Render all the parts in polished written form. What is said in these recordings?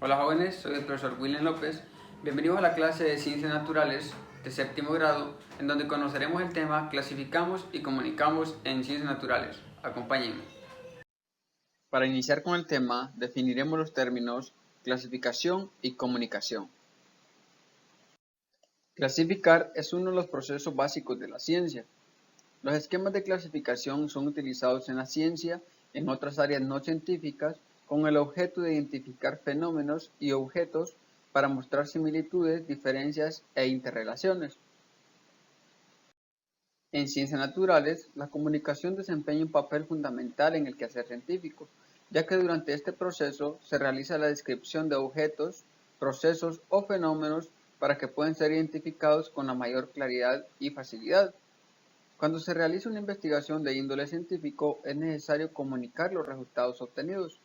Hola jóvenes, soy el profesor William López. Bienvenidos a la clase de Ciencias Naturales de séptimo grado, en donde conoceremos el tema Clasificamos y comunicamos en Ciencias Naturales. Acompáñenme. Para iniciar con el tema, definiremos los términos clasificación y comunicación. Clasificar es uno de los procesos básicos de la ciencia. Los esquemas de clasificación son utilizados en la ciencia, en otras áreas no científicas, con el objeto de identificar fenómenos y objetos para mostrar similitudes, diferencias e interrelaciones. En ciencias naturales, la comunicación desempeña un papel fundamental en el quehacer científico, ya que durante este proceso se realiza la descripción de objetos, procesos o fenómenos para que puedan ser identificados con la mayor claridad y facilidad. Cuando se realiza una investigación de índole científico, es necesario comunicar los resultados obtenidos.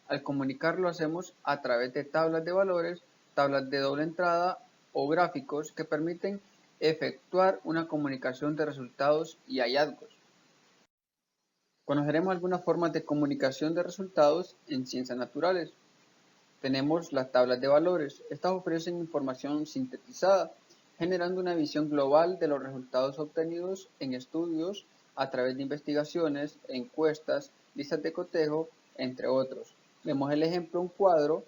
Al comunicarlo lo hacemos a través de tablas de valores, tablas de doble entrada o gráficos que permiten efectuar una comunicación de resultados y hallazgos. Conoceremos algunas formas de comunicación de resultados en ciencias naturales. Tenemos las tablas de valores. Estas ofrecen información sintetizada, generando una visión global de los resultados obtenidos en estudios a través de investigaciones, encuestas, listas de cotejo, entre otros. Vemos el ejemplo, un cuadro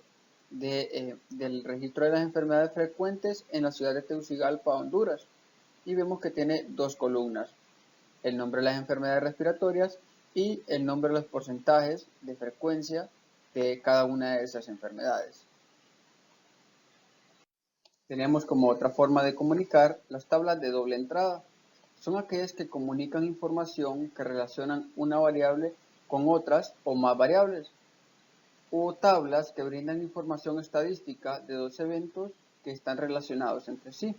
del registro de las enfermedades frecuentes en la ciudad de Tegucigalpa, Honduras. Y vemos que tiene dos columnas, el nombre de las enfermedades respiratorias y el nombre de los porcentajes de frecuencia de cada una de esas enfermedades. Tenemos como otra forma de comunicar las tablas de doble entrada. Son aquellas que comunican información que relacionan una variable con otras o más variables, o tablas que brindan información estadística de dos eventos que están relacionados entre sí.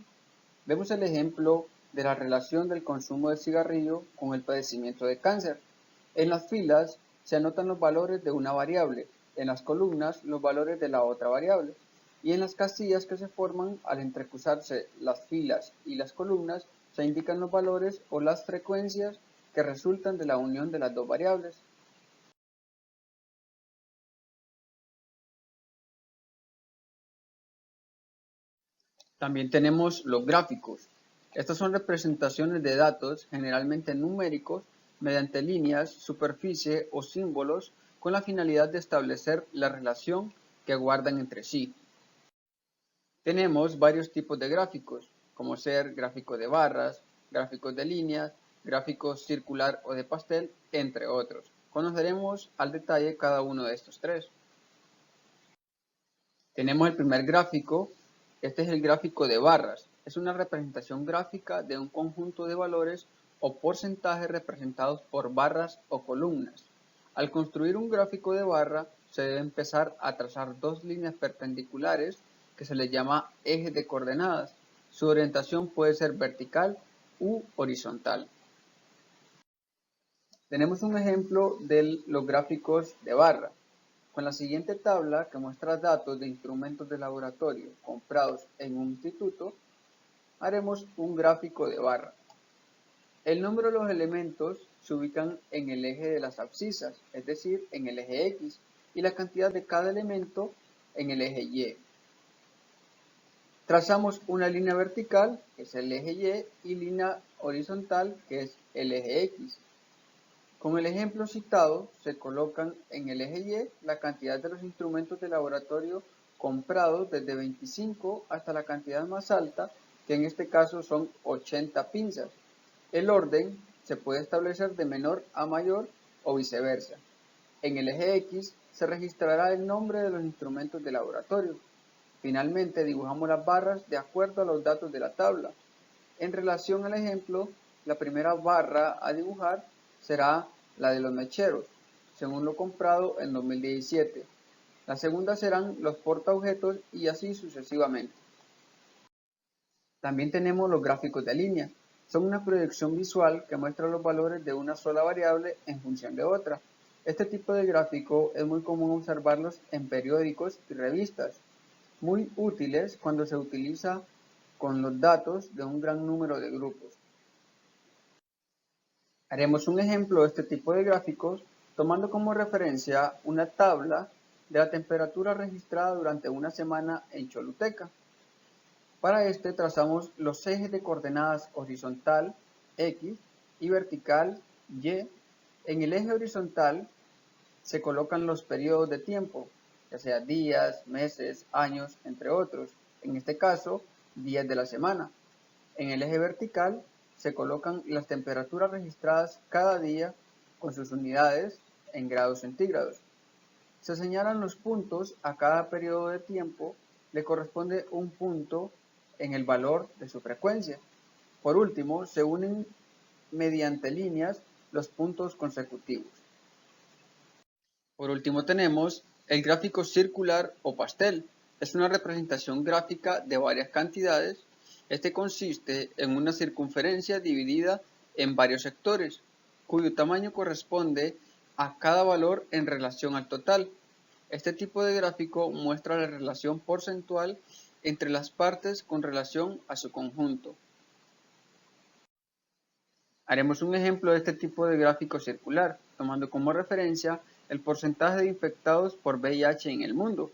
Vemos el ejemplo de la relación del consumo de cigarrillo con el padecimiento de cáncer. En las filas se anotan los valores de una variable, en las columnas los valores de la otra variable, y en las casillas que se forman al entrecruzarse las filas y las columnas se indican los valores o las frecuencias que resultan de la unión de las dos variables. También tenemos los gráficos. Estas son representaciones de datos, generalmente numéricos, mediante líneas, superficie o símbolos, con la finalidad de establecer la relación que guardan entre sí. Tenemos varios tipos de gráficos, como ser gráfico de barras, gráficos de líneas, gráficos circular o de pastel, entre otros. Conoceremos al detalle cada uno de estos tres. Tenemos el primer gráfico, este es el gráfico de barras. Es una representación gráfica de un conjunto de valores o porcentajes representados por barras o columnas. Al construir un gráfico de barra, se debe empezar a trazar dos líneas perpendiculares que se les llama ejes de coordenadas. Su orientación puede ser vertical u horizontal. Tenemos un ejemplo de los gráficos de barra. Con la siguiente tabla, que muestra datos de instrumentos de laboratorio comprados en un instituto, haremos un gráfico de barra. El número de los elementos se ubican en el eje de las abscisas, es decir, en el eje X, y la cantidad de cada elemento en el eje Y. Trazamos una línea vertical, que es el eje Y, y línea horizontal, que es el eje X. Con el ejemplo citado, se colocan en el eje Y la cantidad de los instrumentos de laboratorio comprados desde 25 hasta la cantidad más alta, que en este caso son 80 pinzas. El orden se puede establecer de menor a mayor o viceversa. En el eje X se registrará el nombre de los instrumentos de laboratorio. Finalmente, dibujamos las barras de acuerdo a los datos de la tabla. En relación al ejemplo, la primera barra a dibujar será la de los mecheros, según lo comprado en 2017. La segunda serán los portaobjetos y así sucesivamente. También tenemos los gráficos de línea. Son una proyección visual que muestra los valores de una sola variable en función de otra. Este tipo de gráfico es muy común observarlos en periódicos y revistas, muy útiles cuando se utiliza con los datos de un gran número de grupos. Haremos un ejemplo de este tipo de gráficos tomando como referencia una tabla de la temperatura registrada durante una semana en Choluteca. Para este trazamos los ejes de coordenadas horizontal X y vertical Y. En el eje horizontal se colocan los periodos de tiempo, ya sea días, meses, años, entre otros. En este caso, días de la semana. En el eje vertical se colocan las temperaturas registradas cada día con sus unidades en grados centígrados. Se señalan los puntos a cada periodo de tiempo, le corresponde un punto en el valor de su frecuencia. Por último, se unen mediante líneas los puntos consecutivos. Por último tenemos el gráfico circular o pastel. Es una representación gráfica de varias cantidades. Este consiste en una circunferencia dividida en varios sectores, cuyo tamaño corresponde a cada valor en relación al total. Este tipo de gráfico muestra la relación porcentual entre las partes con relación a su conjunto. Haremos un ejemplo de este tipo de gráfico circular, tomando como referencia el porcentaje de infectados por VIH en el mundo.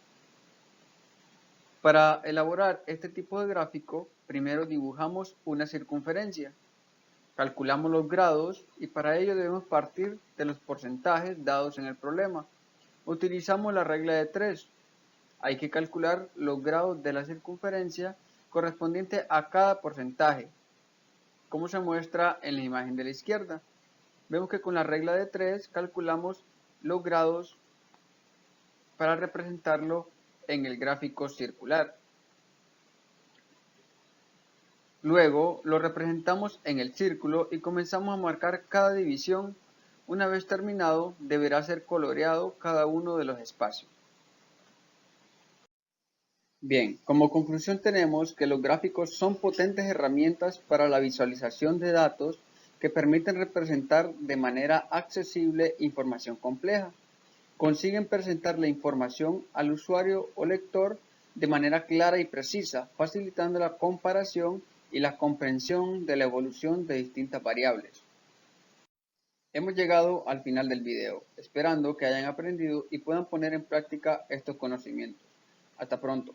Para elaborar este tipo de gráfico, primero dibujamos una circunferencia, calculamos los grados y para ello debemos partir de los porcentajes dados en el problema. Utilizamos la regla de 3. Hay que calcular los grados de la circunferencia correspondiente a cada porcentaje, como se muestra en la imagen de la izquierda. Vemos que con la regla de 3 calculamos los grados para representarlo en el gráfico circular. Luego lo representamos en el círculo y comenzamos a marcar cada división. Una vez terminado, deberá ser coloreado cada uno de los espacios. Bien, como conclusión tenemos que los gráficos son potentes herramientas para la visualización de datos que permiten representar de manera accesible información compleja. Consiguen presentar la información al usuario o lector de manera clara y precisa, facilitando la comparación y la comprensión de la evolución de distintas variables. Hemos llegado al final del video, esperando que hayan aprendido y puedan poner en práctica estos conocimientos. Hasta pronto.